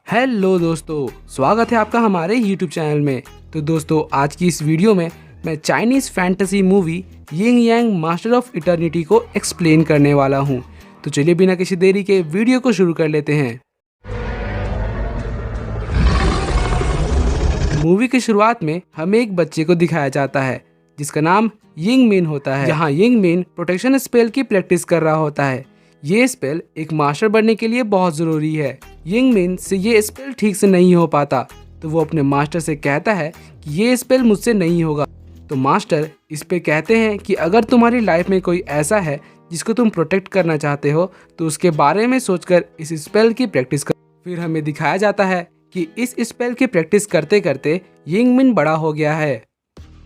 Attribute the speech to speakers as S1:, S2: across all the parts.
S1: Hello दोस्तों, स्वागत है आपका हमारे YouTube चैनल में। तो दोस्तों, आज की इस वीडियो में मैं Chinese fantasy movie Ying Yang master of eternity को एक्सप्लेन करने वाला हूं। तो चलिए बिना किसी देरी के वीडियो को शुरू कर लेते हैं। मूवी की शुरुआत में हमें एक बच्चे को दिखाया जाता है जिसका नाम यिंग मिन होता है। जहां यिंग मिन प्रोटेक्शन स्पेल की प्रैक्टिस कर रहा होता है। ये स्पेल एक मास्टर बनने के लिए बहुत ज़रूरी है। यिंग मिन से ये स्पेल ठीक से नहीं हो पाता, तो वो अपने मास्टर से कहता है कि ये स्पेल मुझसे नहीं होगा। तो मास्टर इस पे कहते हैं कि अगर तुम्हारी लाइफ में कोई ऐसा है जिसको तुम प्रोटेक्ट करना चाहते हो तो उसके बारे में सोचकर इस स्पेल की प्रैक्टिस कर। फिर हमें दिखाया जाता है कि इस स्पेल की प्रैक्टिस करते करते यिंग मिन बड़ा हो गया है।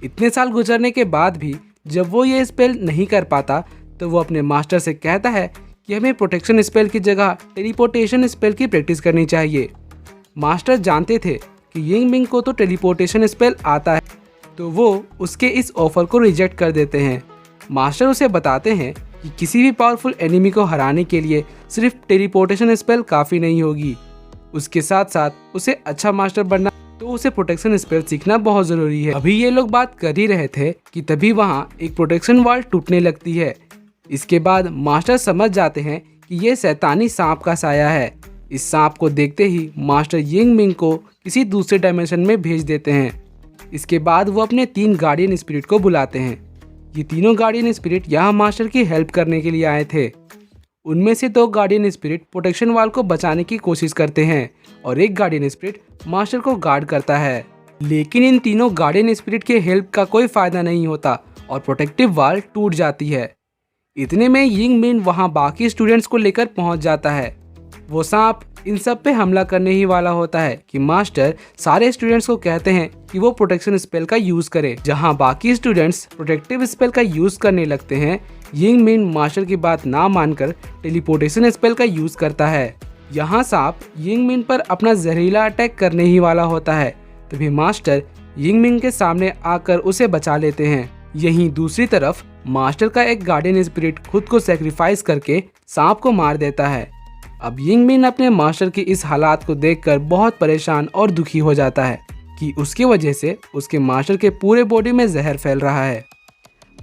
S1: इतने साल गुजरने के बाद भी जब वो ये स्पेल नहीं कर पाता तो वो अपने मास्टर से कहता है कि हमें प्रोटेक्शन स्पेल की जगह टेलीपोर्टेशन स्पेल की प्रैक्टिस करनी चाहिए। मास्टर जानते थे कि यिंग मिन को तो टेलीपोर्टेशन स्पेल आता है, तो वो उसके इस ऑफर को रिजेक्ट कर देते हैं। मास्टर उसे बताते हैं कि किसी भी पावरफुल एनिमी को हराने के लिए सिर्फ टेलीपोर्टेशन स्पेल काफ़ी नहीं होगी, उसके साथ साथ उसे अच्छा मास्टर बनना तो उसे प्रोटेक्शन स्पेल सीखना बहुत ज़रूरी है। अभी ये लोग बात कर ही रहे थे कि तभी वहाँ एक प्रोटेक्शन वॉल टूटने लगती है। इसके बाद मास्टर समझ जाते हैं कि ये शैतानी सांप का साया है। इस सांप को देखते ही मास्टर यिंग मिंग को किसी दूसरे डायमेंशन में भेज देते हैं। इसके बाद वो अपने 3 गार्डियन स्पिरिट को बुलाते हैं। ये तीनों गार्डियन स्पिरिट यहाँ मास्टर की हेल्प करने के लिए आए थे। उनमें से 2 गार्डियन स्पिरिट प्रोटेक्शन वॉल को बचाने की कोशिश करते हैं और एक गार्डियन स्पिरिट मास्टर को गार्ड करता है। लेकिन इन तीनों गार्डियन स्पिरिट के हेल्प का कोई फायदा नहीं होता और प्रोटेक्टिव वॉल टूट जाती है। इतने में यिंग मिन वहाँ बाकी स्टूडेंट्स को लेकर पहुँच जाता है। वो सांप इन सब पे हमला करने ही वाला होता है कि मास्टर सारे स्टूडेंट्स को कहते हैं कि वो प्रोटेक्शन स्पेल का यूज करें। जहाँ बाकी स्टूडेंट्स प्रोटेक्टिव स्पेल का यूज करने लगते हैं, यिंग मिन मास्टर की बात ना मानकर टेलीपोर्टेशन स्पेल का यूज करता है। यहाँ सांप यिंग मिन पर अपना जहरीला अटैक करने ही वाला होता है, तभी मास्टर यिंग मिन के सामने आकर उसे बचा लेते हैं। यहीं दूसरी तरफ मास्टर का एक गार्डियन स्पिरिट खुद को सेक्रीफाइस करके सांप को मार देता है। अब यिंग मिन अपने मास्टर की इस हालात को देखकर बहुत परेशान और दुखी हो जाता है कि उसकी वजह से उसके मास्टर के पूरे बॉडी में जहर फैल रहा है।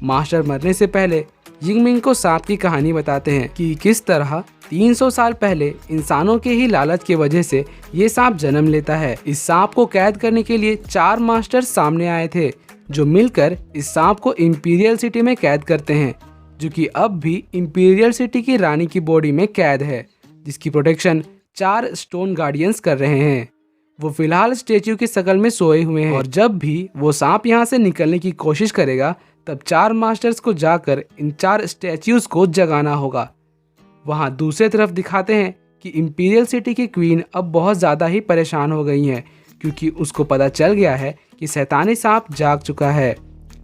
S1: मास्टर मरने से पहले यिंग मिन को सांप की कहानी बताते हैं कि किस तरह 300 साल पहले इंसानों के ही लालच की वजह से ये सांप जन्म लेता है। इस सांप को कैद करने के लिए 4 मास्टर सामने आए थे जो मिलकर इस सांप को इंपीरियल सिटी में कैद करते हैं, जो कि अब भी इंपीरियल सिटी की रानी की बॉडी में कैद है, जिसकी प्रोटेक्शन 4 स्टोन गार्डियंस कर रहे हैं। वो फिलहाल स्टेच्यू की शक्ल में सोए हुए हैं और जब भी वो सांप यहाँ से निकलने की कोशिश करेगा तब 4 मास्टर्स को जाकर इन 4 स्टैच्यूज को जगाना होगा। वहाँ दूसरी तरफ दिखाते हैं कि इंपीरियल सिटी की क्वीन अब बहुत ज़्यादा ही परेशान हो गई हैं, क्योंकि उसको पता चल गया है कि शैतानी सांप जाग चुका है।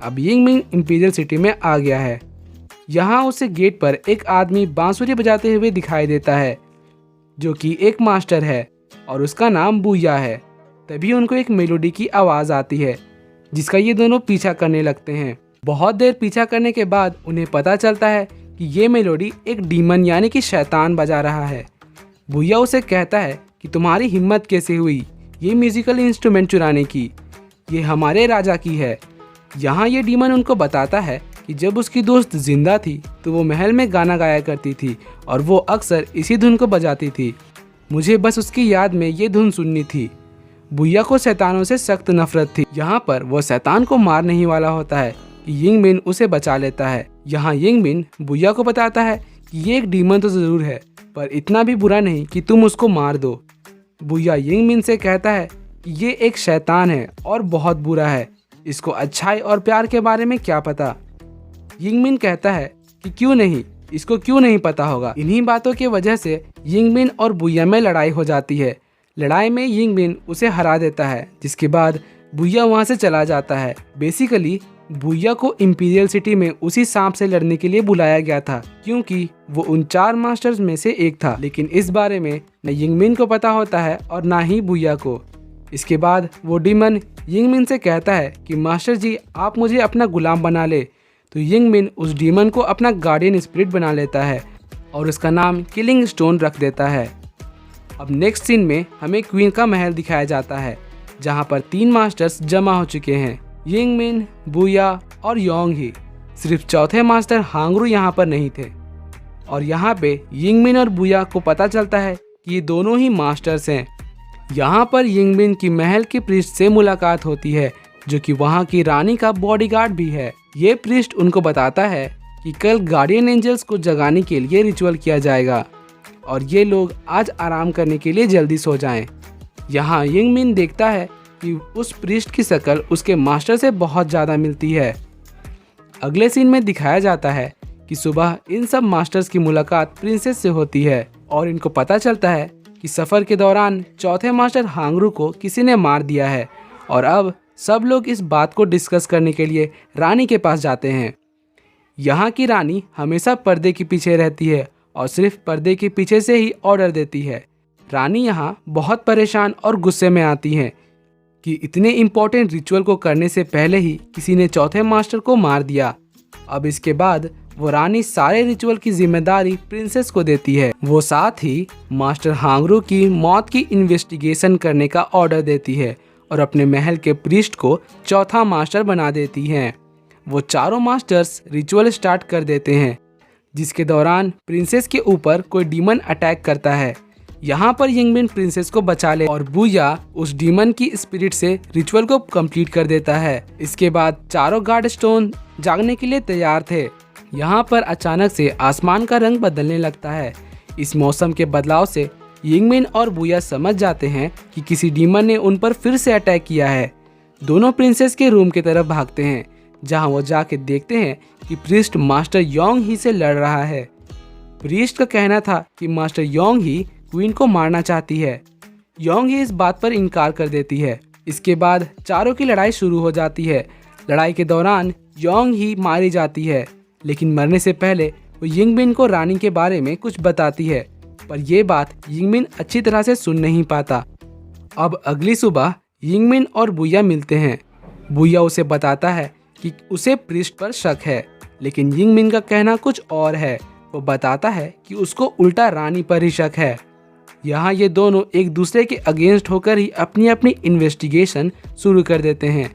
S1: अब यिंग मिन इंपीरियल सिटी में आ गया है। यहाँ उसे गेट पर एक आदमी बांसुरी बजाते हुए दिखाई देता है, जो कि एक मास्टर है और उसका नाम बुया है। तभी उनको एक मेलोडी की आवाज़ आती है जिसका ये दोनों पीछा करने लगते हैं। बहुत देर पीछा करने के बाद उन्हें पता चलता है कि ये मेलोडी एक डीमन यानी कि शैतान बजा रहा है। बुया उसे कहता है कि तुम्हारी हिम्मत कैसे हुई ये म्यूजिकल इंस्ट्रूमेंट चुराने की, ये हमारे राजा की है। यहाँ ये डीमन उनको बताता है कि जब उसकी दोस्त जिंदा थी तो वो महल में गाना गाया करती थी और वो अक्सर इसी धुन को बजाती थी। मुझे बस उसकी याद में ये धुन सुननी थी। बुया को शैतानों से सख्त नफरत थी। यहाँ पर वो शैतान को मारने ही वाला होता है कि यिंग मिन उसे बचा लेता है। यहाँ यिंग मिन बुया को बताता है कि ये एक डीमन तो ज़रूर है, पर इतना भी बुरा नहीं कि तुम उसको मार दो। बुया यिंग मिन से कहता है कि ये एक शैतान है और बहुत बुरा है, इसको अच्छाई और प्यार के बारे में क्या पता। यिंग मिन कहता है कि क्यों नहीं, इसको क्यों नहीं पता होगा। इन्हीं बातों की वजह से यिंग मिन और बुया में लड़ाई हो जाती है। लड़ाई में यिंग मिन उसे हरा देता है, जिसके बाद बुया वहाँ से चला जाता है। बेसिकली बुया को इंपीरियल सिटी में उसी सांप से लड़ने के लिए बुलाया गया था, क्योंकि वो उन 4 मास्टर्स में से एक था। लेकिन इस बारे में न यिंग मिन को पता होता है और ना ही बुया को। इसके बाद वो डीमन यिंग मिन से कहता है कि मास्टर जी आप मुझे अपना गुलाम बना ले। तो यिंग मिन उस डीमन को अपना गार्डियन स्पिरिट बना लेता है और उसका नाम किलिंग स्टोन रख देता है। अब नेक्स्ट सीन में हमें क्वीन का महल दिखाया जाता है, जहाँ पर 3 मास्टर्स जमा हो चुके हैं, यिंग मिन, बुया और योंग ही। सिर्फ चौथे मास्टर हांगरू यहाँ पर नहीं थे। और यहाँ पे यिंग मिन और बुया को पता चलता है कि ये दोनों ही मास्टर्स हैं। यहाँ पर यिंग मिन की महल के प्रीस्ट से मुलाकात होती है, जो कि वहाँ की रानी का बॉडीगार्ड भी है। ये प्रीस्ट उनको बताता है कि कल गार्डियन एंजल्स को जगाने के लिए रिचुअल किया जाएगा और ये लोग आज आराम करने के लिए जल्दी सो जाएं। यहाँ यिंग मिन देखता है कि उस प्रीस्ट की शक्ल उसके मास्टर से बहुत ज़्यादा मिलती है। अगले सीन में दिखाया जाता है कि सुबह इन सब मास्टर्स की मुलाकात प्रिंसेस से होती है और इनको पता चलता है कि सफ़र के दौरान चौथे मास्टर हांगरू को किसी ने मार दिया है और अब सब लोग इस बात को डिस्कस करने के लिए रानी के पास जाते हैं। यहाँ की रानी हमेशा पर्दे के पीछे रहती है और सिर्फ पर्दे के पीछे से ही ऑर्डर देती है। रानी यहाँ बहुत परेशान और गुस्से में आती हैं कि इतने इम्पोर्टेंट रिचुअल को करने से पहले ही किसी ने चौथे मास्टर को मार दिया। अब इसके बाद वो रानी सारे रिचुअल की जिम्मेदारी प्रिंसेस को देती है। वो साथ ही मास्टर हांगरू की मौत की इन्वेस्टिगेशन करने का ऑर्डर देती है और अपने महल के प्रीस्ट को चौथा मास्टर बना देती हैं। वो चारों मास्टर्स रिचुअल स्टार्ट कर देते हैं, जिसके दौरान प्रिंसेस के ऊपर कोई डीमन अटैक करता है। यहाँ पर यिंग मिन प्रिंसेस को बचा ले और बुया उस डीमन की स्पिरिट से रिचुअल को कंप्लीट कर देता है। इसके बाद चारों गार्ड स्टोन जागने के लिए तैयार थे। यहाँ पर अचानक से आसमान का रंग बदलने लगता है। इस मौसम के बदलाव से यिंग मिन और बुया समझ जाते हैं कि किसी डीमन ने उन पर फिर से अटैक किया है। दोनों प्रिंसेस के रूम की तरफ भागते हैं, जहाँ वो जाके देखते हैं कि प्रीस्ट मास्टर योंग ही से लड़ रहा है। प्रीस्ट का कहना था कि मास्टर योंग ही क्वीन को मारना चाहती है। योंग ही इस बात पर इनकार कर देती है। इसके बाद चारों की लड़ाई शुरू हो जाती है। लड़ाई के दौरान योंग ही मारी जाती है, लेकिन मरने से पहले वो यिंग मिन को रानी के बारे में कुछ बताती है, पर यह बात यिंग मिन अच्छी तरह से सुन नहीं पाता। अब अगली सुबह यिंग मिन और बुया मिलते हैं। बुया उसे बताता है कि उसे प्रीस्ट पर शक है, लेकिन यिंग मिन का कहना कुछ और है। वो बताता है कि उसको उल्टा रानी पर ही शक है। यहाँ ये दोनों एक दूसरे के अगेंस्ट होकर ही अपनी अपनी इन्वेस्टिगेशन शुरू कर देते हैं।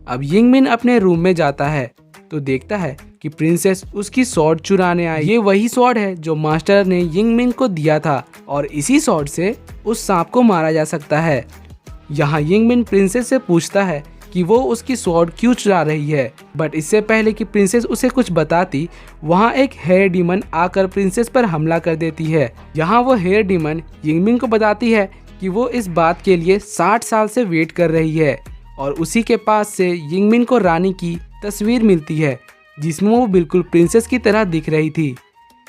S1: अब यिंग मिन अपने रूम में जाता है तो देखता है कि प्रिंसेस उसकी स्वॉर्ड चुराने आई। ये वही स्वॉर्ड है जो मास्टर ने यिंग मिन को दिया था और इसी स्वॉर्ड से उस सांप को मारा जा सकता है। यहाँ यिंग मिन प्रिंसेस से पूछता है कि वो उसकी स्वॉर्ड क्यों चुरा रही है, बट इससे पहले कि प्रिंसेस उसे कुछ बताती, वहाँ एक हेयर डीमन आकर प्रिंसेस पर हमला कर देती है। यहाँ वो हेयर डीमन यिंग मिन को बताती है कि वो इस बात के लिए 60 साल से वेट कर रही है और उसी के पास से यिंग मिन को रानी की तस्वीर मिलती है, जिसमें वो बिल्कुल प्रिंसेस की तरह दिख रही थी।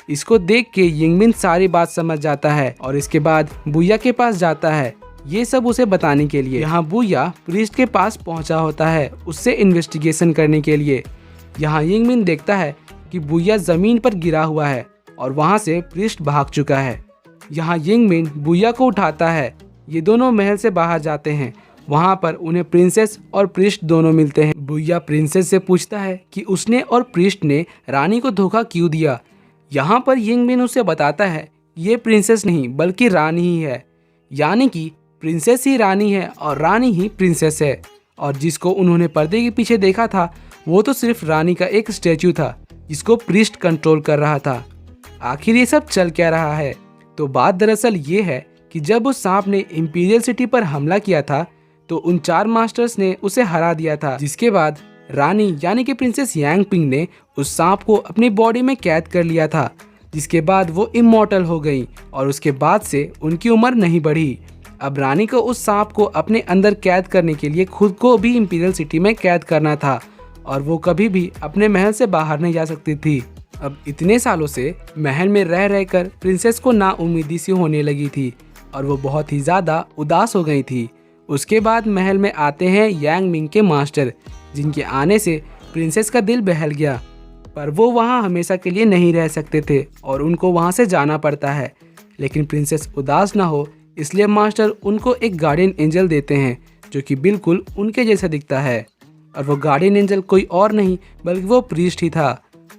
S1: इसको देख के यिंग मिन सारी बात समझ जाता है और इसके बाद बुया के पास जाता है ये सब उसे बताने के लिए। यहाँ बुया प्रीस्ट के पास पहुंचा होता है उससे इन्वेस्टिगेशन करने के लिए। यहाँ यिंग मिन देखता है कि बुया जमीन पर गिरा हुआ है और वहाँ से प्रीस्ट भाग चुका है। यहाँ यिंग मिन बुया को उठाता है। ये दोनों महल से बाहर जाते हैं। वहाँ पर उन्हें प्रिंसेस और प्रीस्ट दोनों मिलते हैं। बुया प्रिंसेस से पूछता है कि उसने और प्रीस्ट ने रानी को धोखा क्यों दिया। यहाँ पर यिंग मिन उसे बताता है ये प्रिंसेस नहीं बल्कि रानी ही है, यानी कि प्रिंसेस ही रानी है और रानी ही प्रिंसेस है। और जिसको उन्होंने पर्दे के पीछे देखा था वो तो सिर्फ रानी का एक स्टैचू था जिसको प्रीस्ट कंट्रोल कर रहा था। आखिर ये सब चल क्या रहा है? तो बात दरअसल ये है कि जब उस सांप ने इंपीरियल सिटी पर हमला किया था तो उन 4 मास्टर्स ने उसे हरा दिया था, जिसके बाद रानी यानी कि प्रिंसेस यांग पिंग ने उस सांप को अपनी बॉडी में कैद कर लिया था, जिसके बाद वो इमॉर्टल हो गई और उसके बाद से उनकी उम्र नहीं बढ़ी। अब रानी को उस सांप को अपने अंदर कैद करने के लिए खुद को भी इंपीरियल सिटी में कैद करना था और वो कभी भी अपने महल से बाहर नहीं जा सकती थी। अब इतने सालों से महल में रह रहकर प्रिंसेस को नाउम्मीदी सी होने लगी थी और वो बहुत ही ज़्यादा उदास हो गई थी। उसके बाद महल में आते हैं यांग मिंग के मास्टर, जिनके आने से प्रिंसेस का दिल बहल गया, पर वो वहाँ हमेशा के लिए नहीं रह सकते थे और उनको वहाँ से जाना पड़ता है। लेकिन प्रिंसेस उदास ना हो इसलिए मास्टर उनको एक गार्डियन एंजल देते हैं जो कि बिल्कुल उनके जैसा दिखता है, और वो गार्डियन एंजल कोई और नहीं बल्कि वो प्रीस्ट ही था।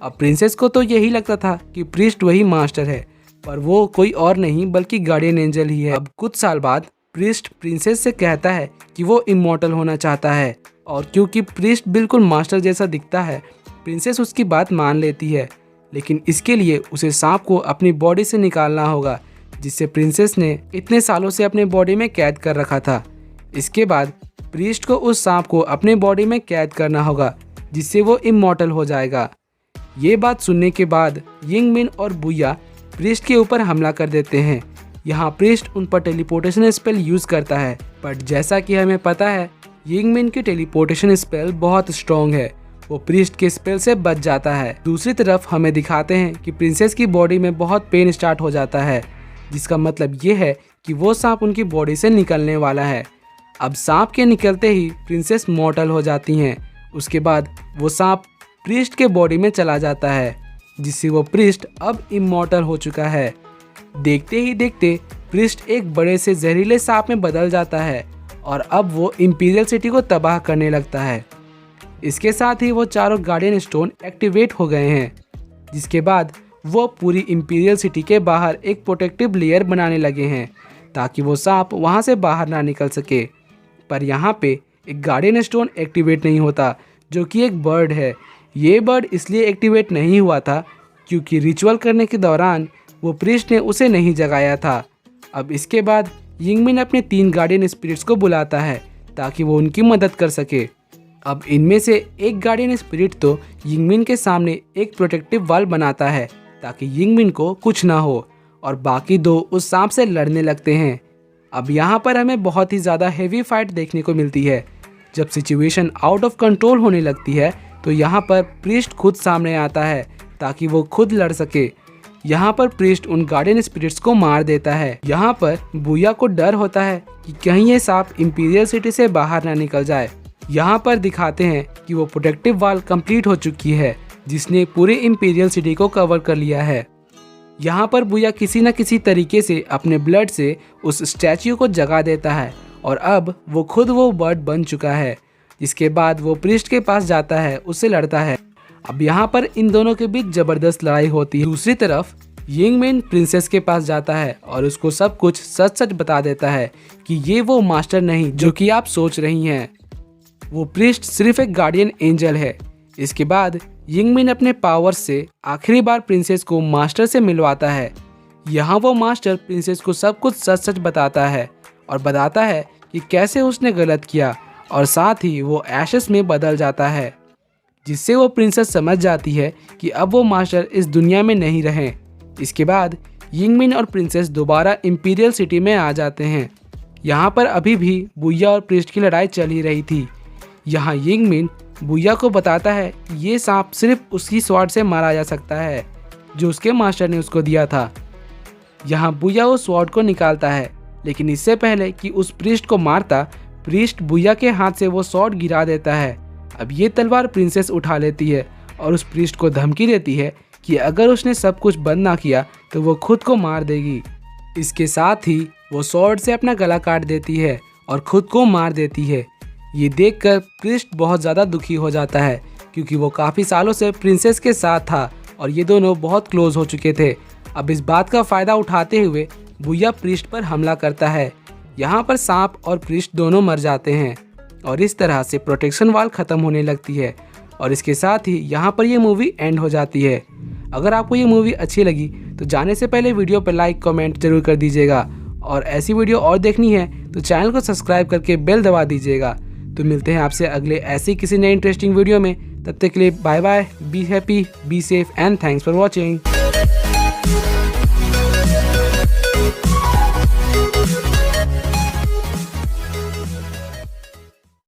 S1: अब प्रिंसेस को तो यही लगता था कि प्रीस्ट वही मास्टर है, पर वो कोई और नहीं बल्कि गार्डियन एंजल ही है। अब कुछ साल बाद प्रीस्ट प्रिंसेस से कहता है कि वो इमॉर्टल होना चाहता है, और क्योंकि प्रीस्ट बिल्कुल मास्टर जैसा दिखता है, प्रिंसेस उसकी बात मान लेती है। लेकिन इसके लिए उसे सांप को अपनी बॉडी से निकालना होगा, जिससे प्रिंसेस ने इतने सालों से अपने बॉडी में कैद कर रखा था। इसके बाद प्रीस्ट को उस सांप को अपने बॉडी में कैद करना होगा, जिससे वो इमॉर्टल हो जाएगा। ये बात सुनने के बाद यिंग मिन और बुया प्रीस्ट के ऊपर हमला कर देते हैं। यहाँ प्रीस्ट उन पर टेलीपोर्टेशन स्पेल यूज करता है, बट जैसा कि हमें पता है यिंग मिन की टेलीपोर्टेशन स्पेल बहुत स्ट्रॉन्ग है, वो प्रीस्ट के स्पेल से बच जाता है। दूसरी तरफ हमें दिखाते हैं कि प्रिंसेस की बॉडी में बहुत पेन स्टार्ट हो जाता है, जिसका मतलब ये है कि वो सांप उनकी बॉडी से निकलने वाला है। अब सांप के निकलते ही प्रिंसेस मॉर्टल हो जाती हैं। उसके बाद वो सांप प्रीस्ट के बॉडी में चला जाता है, जिससे वो प्रीस्ट अब इमॉर्टल हो चुका है। देखते ही देखते प्रीस्ट एक बड़े से जहरीले सांप में बदल जाता है और अब वो इंपीरियल सिटी को तबाह करने लगता है। इसके साथ ही वो चारों गार्डियन स्टोन एक्टिवेट हो गए हैं, जिसके बाद वो पूरी इंपीरियल सिटी के बाहर एक प्रोटेक्टिव लेयर बनाने लगे हैं ताकि वो सांप वहाँ से बाहर ना निकल सके। पर यहाँ पे एक गार्डियन स्टोन एक्टिवेट नहीं होता, जो कि एक बर्ड है। ये बर्ड इसलिए एक्टिवेट नहीं हुआ था क्योंकि रिचुअल करने के दौरान वो प्रीस्ट ने उसे नहीं जगाया था। अब इसके बाद यिंग मिन अपने 3 गार्डियन स्पिरिट्स को बुलाता है ताकि वो उनकी मदद कर सके। अब इनमें से एक गार्डियन स्पिरिट तो यिंग मिन के सामने एक प्रोटेक्टिव वॉल बनाता है ताकि यिंग मिन को कुछ ना हो, और बाकी 2 उस सांप से लड़ने लगते हैं। अब यहाँ पर हमें बहुत ही ज़्यादा हेवी फाइट देखने को मिलती है। जब सिचुएशन आउट ऑफ कंट्रोल होने लगती है तो यहाँ पर प्रीस्ट खुद सामने आता है ताकि वो खुद लड़ सके। यहाँ पर प्रीस्ट उन गार्डियन स्पिरिट्स को मार देता है। यहाँ पर बुया को डर होता है कि कहीं ये सांप इंपीरियल सिटी से बाहर ना निकल जाए। यहाँ पर दिखाते हैं कि वो प्रोटेक्टिव वॉल कंप्लीट हो चुकी है, जिसने पूरे इंपीरियल सिटी को कवर कर लिया है। यहाँ पर बुया किसी न किसी तरीके से अपने ब्लड से उस स्टैच्यू को जगा देता है और अब वो खुद वो बर्ड बन चुका है। जिसके बाद वो प्रीस्ट के पास जाता है, उससे लड़ता है। अब यहाँ पर इन दोनों के बीच जबरदस्त लड़ाई होती है। दूसरी तरफ यिंग मिन प्रिंसेस के पास जाता है और उसको सब कुछ सच सच बता देता है कि ये वो मास्टर नहीं जो कि आप सोच रही हैं, वो प्रीस्ट सिर्फ एक गार्डियन एंजल है। इसके बाद यिंग मिन अपने पावर्स से आखिरी बार प्रिंसेस को मास्टर से मिलवाता है। यहाँ वो मास्टर प्रिंसेस को सब कुछ सच सच बताता है और बताता है कि कैसे उसने गलत किया, और साथ ही वो एशेस में बदल जाता है, जिससे वो प्रिंसेस समझ जाती है कि अब वो मास्टर इस दुनिया में नहीं रहे। इसके बाद यिंग मिन और प्रिंसेस दोबारा इंपीरियल सिटी में आ जाते हैं। यहाँ पर अभी भी बुया और प्रीस्ट की लड़ाई चल ही रही थी। यहाँ यिंग मिन बुया को बताता है कि ये सांप सिर्फ उसकी स्वॉर्ड से मारा जा सकता है जो उसके मास्टर ने उसको दिया था। यहाँ बुया उस स्वॉर्ड को निकालता है, लेकिन इससे पहले कि उस प्रीस्ट को मारता, प्रीस्ट बुया के हाथ से वो स्वॉर्ड गिरा देता है। अब ये तलवार प्रिंसेस उठा लेती है और उस प्रीस्ट को धमकी देती है कि अगर उसने सब कुछ बंद ना किया तो वो खुद को मार देगी। इसके साथ ही वो स्वॉर्ड से अपना गला काट देती है और खुद को मार देती है। ये देखकर प्रीस्ट बहुत ज़्यादा दुखी हो जाता है क्योंकि वो काफ़ी सालों से प्रिंसेस के साथ था और ये दोनों बहुत क्लोज हो चुके थे। अब इस बात का फ़ायदा उठाते हुए बुया प्रीस्ट पर हमला करता है। यहाँ पर सांप और प्रीस्ट दोनों मर जाते हैं और इस तरह से प्रोटेक्शन वॉल ख़त्म होने लगती है, और इसके साथ ही यहाँ पर ये मूवी एंड हो जाती है। अगर आपको ये मूवी अच्छी लगी तो जाने से पहले वीडियो पर लाइक कमेंट जरूर कर दीजिएगा, और ऐसी वीडियो और देखनी है तो चैनल को सब्सक्राइब करके बेल दबा दीजिएगा। तो मिलते हैं आपसे अगले ऐसी किसी नए इंटरेस्टिंग वीडियो में। तब तक के लिए bye bye, be happy, be safe and thanks for watching.